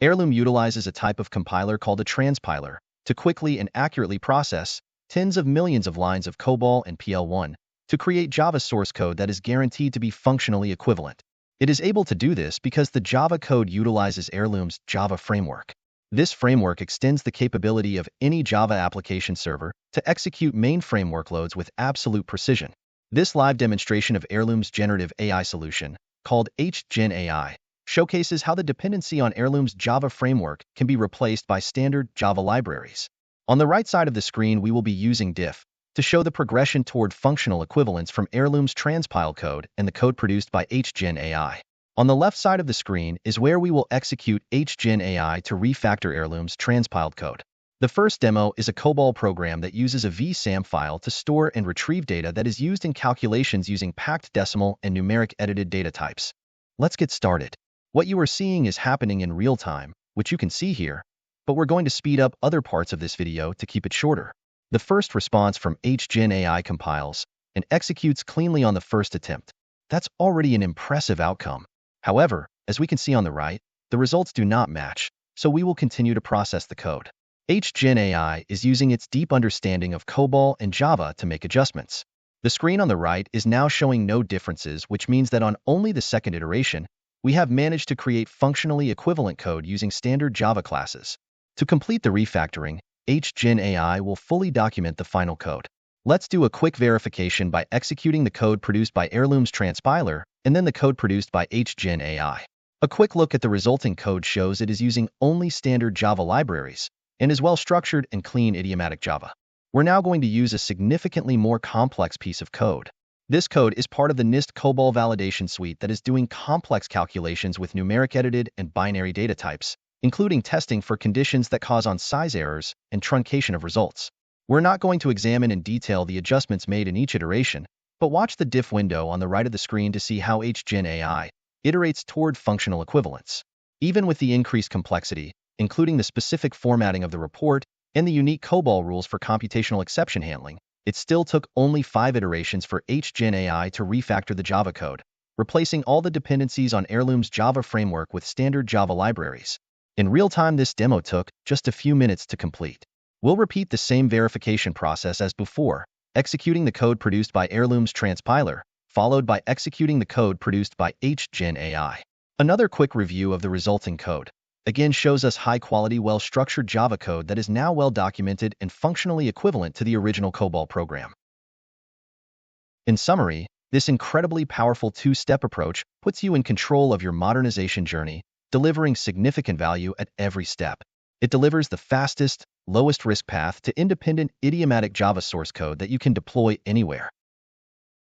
Heirloom utilizes a type of compiler called a transpiler to quickly and accurately process tens of millions of lines of COBOL and PL1 to create Java source code that is guaranteed to be functionally equivalent. It is able to do this because the Java code utilizes Heirloom's Java framework. This framework extends the capability of any Java application server to execute mainframe workloads with absolute precision. This live demonstration of Heirloom's generative AI solution, called GENAI, showcases how the dependency on Heirloom's Java framework can be replaced by standard Java libraries. On the right side of the screen, we will be using diff to show the progression toward functional equivalence from Heirloom's transpile code and the code produced by GENAI. On the left side of the screen is where we will execute GENAI to refactor Heirloom's transpiled code. The first demo is a COBOL program that uses a vsam file to store and retrieve data that is used in calculations using packed decimal and numeric edited data types. Let's get started. What you are seeing is happening in real time, which you can see here, but we're going to speed up other parts of this video to keep it shorter. The first response from GENAI compiles and executes cleanly on the first attempt. That's already an impressive outcome. However, as we can see on the right, the results do not match, so we will continue to process the code. GENAI is using its deep understanding of COBOL and Java to make adjustments. The screen on the right is now showing no differences, which means that on only the second iteration, we have managed to create functionally equivalent code using standard Java classes. To complete the refactoring, GENAI will fully document the final code. Let's do a quick verification by executing the code produced by Heirloom's transpiler and then the code produced by GENAI. A quick look at the resulting code shows it is using only standard Java libraries and is well-structured and clean idiomatic Java. We're now going to use a significantly more complex piece of code. This code is part of the NIST COBOL validation suite that is doing complex calculations with numeric edited and binary data types, including testing for conditions that cause on-size errors and truncation of results. We're not going to examine in detail the adjustments made in each iteration, but watch the diff window on the right of the screen to see how GENAI iterates toward functional equivalence. Even with the increased complexity, including the specific formatting of the report and the unique COBOL rules for computational exception handling, it still took only 5 iterations for GENAI to refactor the Java code, replacing all the dependencies on Heirloom's Java framework with standard Java libraries. In real time, this demo took just a few minutes to complete. We'll repeat the same verification process as before, executing the code produced by Heirloom's transpiler, followed by executing the code produced by GENAI. Another quick review of the resulting code again shows us high-quality, well-structured Java code that is now well-documented and functionally equivalent to the original COBOL program. In summary, this incredibly powerful two-step approach puts you in control of your modernization journey, delivering significant value at every step. It delivers the fastest, lowest-risk path to independent idiomatic Java source code that you can deploy anywhere.